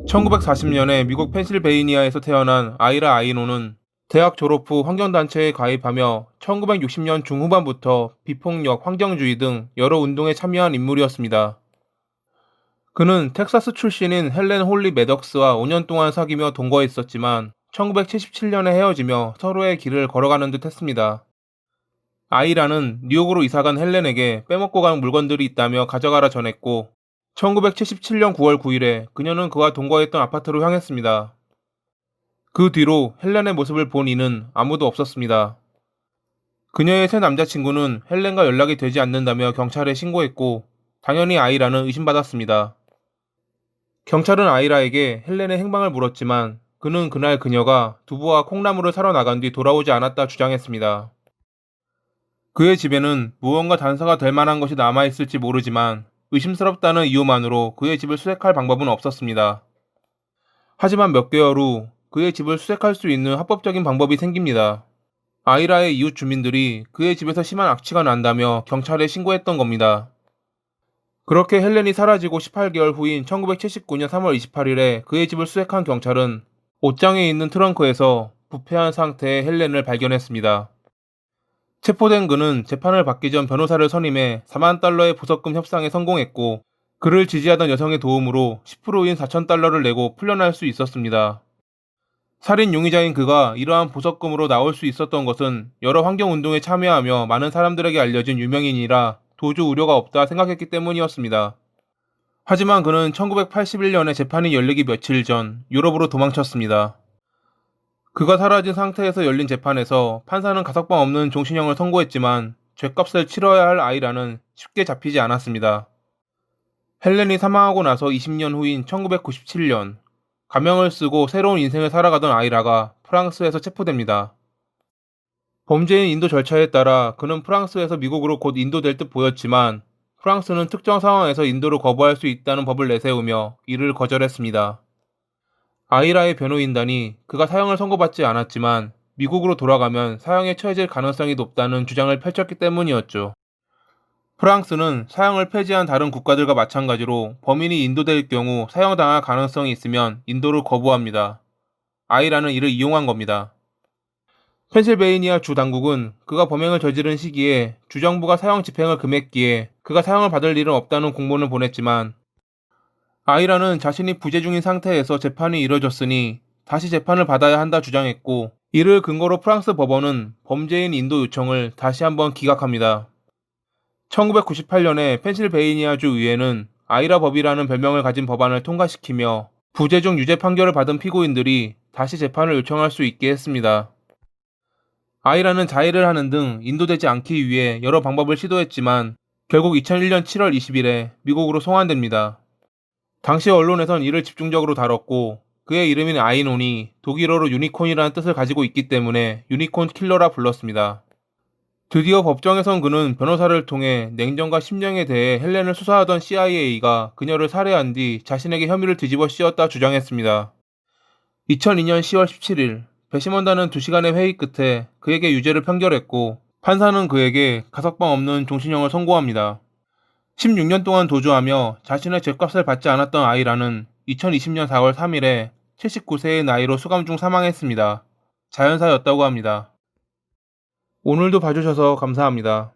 (1940년에) 미국 펜실베이니아에서 태어난 아이라 아이노는 대학 졸업 후 환경단체에 가입하며 (1960년) 중후반부터 비폭력, 환경주의 등 여러 운동에 참여한 인물이었습니다. 그는 텍사스 출신인 헬렌 홀리 매덕스와 5년 동안 사귀며 동거했었지만 (1977년에) 헤어지며 서로의 길을 걸어가는 듯 했습니다. 아이라는 뉴욕으로 이사간 헬렌에게 빼먹고 간 물건들이 있다며 가져가라 전했고, (1977년 9월 9일에) 그녀는 그와 동거했던 아파트로 향했습니다. 그 뒤로 헬렌의 모습을 본 이는 아무도 없었습니다. 그녀의 새 남자친구는 헬렌과 연락이 되지 않는다며 경찰에 신고했고, 당연히 아이라는 의심받았습니다. 경찰은 아이라에게 헬렌의 행방을 물었지만 그는 그날 그녀가 두부와 콩나물을 사러 나간 뒤 돌아오지 않았다 주장했습니다. 그의 집에는 무언가 단서가 될 만한 것이 남아있을지 모르지만 의심스럽다는 이유만으로 그의 집을 수색할 방법은 없었습니다. 하지만 몇 개월 후 그의 집을 수색할 수 있는 합법적인 방법이 생깁니다. 아이라의 이웃 주민들이 그의 집에서 심한 악취가 난다며 경찰에 신고했던 겁니다. 그렇게 헬렌이 사라지고 18개월 후인 1979년 3월 28일에 그의 집을 수색한 경찰은 옷장에 있는 트렁크에서 부패한 상태의 헬렌을 발견했습니다. 체포된 그는 재판을 받기 전 변호사를 선임해 4만 달러의 보석금 협상에 성공했고, 그를 지지하던 여성의 도움으로 10%인 4천 달러를 내고 풀려날 수 있었습니다. 살인 용의자인 그가 이러한 보석금으로 나올 수 있었던 것은 여러 환경운동에 참여하며 많은 사람들에게 알려진 유명인이라 도주 우려가 없다 생각했기 때문이었습니다. 하지만 그는 1981년에 재판이 열리기 며칠 전 유럽으로 도망쳤습니다. 그가 사라진 상태에서 열린 재판에서 판사는 가석방 없는 종신형을 선고했지만 죗값을 치러야 할 아이라는 쉽게 잡히지 않았습니다. 헬렌이 사망하고 나서 20년 후인 1997년, 가명을 쓰고 새로운 인생을 살아가던 아이라가 프랑스에서 체포됩니다. 범죄인 인도 절차에 따라 그는 프랑스에서 미국으로 곧 인도될 듯 보였지만 프랑스는 특정 상황에서 인도를 거부할 수 있다는 법을 내세우며 이를 거절했습니다. 아이라의 변호인단이 그가 사형을 선고받지 않았지만 미국으로 돌아가면 사형에 처해질 가능성이 높다는 주장을 펼쳤기 때문이었죠. 프랑스는 사형을 폐지한 다른 국가들과 마찬가지로 범인이 인도될 경우 사형당할 가능성이 있으면 인도를 거부합니다. 아이라는 이를 이용한 겁니다. 펜실베이니아 주 당국은 그가 범행을 저지른 시기에 주정부가 사형 집행을 금했기에 그가 사형을 받을 일은 없다는 공문을 보냈지만, 아이라는 자신이 부재 중인 상태에서 재판이 이뤄졌으니 다시 재판을 받아야 한다 주장했고, 이를 근거로 프랑스 법원은 범죄인 인도 요청을 다시 한번 기각합니다. 1998년에 펜실베이니아주 의회는 아이라 법이라는 별명을 가진 법안을 통과시키며 부재 중 유죄 판결을 받은 피고인들이 다시 재판을 요청할 수 있게 했습니다. 아이라는 자해를 하는 등 인도되지 않기 위해 여러 방법을 시도했지만 결국 2001년 7월 20일에 미국으로 송환됩니다. 당시 언론에선 이를 집중적으로 다뤘고, 그의 이름인 아이논이 독일어로 유니콘이라는 뜻을 가지고 있기 때문에 유니콘 킬러라 불렀습니다. 드디어 법정에선 그는 변호사를 통해 냉정과 심령에 대해 헬렌을 수사하던 CIA가 그녀를 살해한 뒤 자신에게 혐의를 뒤집어 씌웠다 주장했습니다. 2002년 10월 17일, 배심원단은 2시간의 회의 끝에 그에게 유죄를 판결했고, 판사는 그에게 가석방 없는 종신형을 선고합니다. 16년 동안 도주하며 자신의 죗값을 받지 않았던 아이라는 2020년 4월 3일에 79세의 나이로 수감 중 사망했습니다. 자연사였다고 합니다. 오늘도 봐주셔서 감사합니다.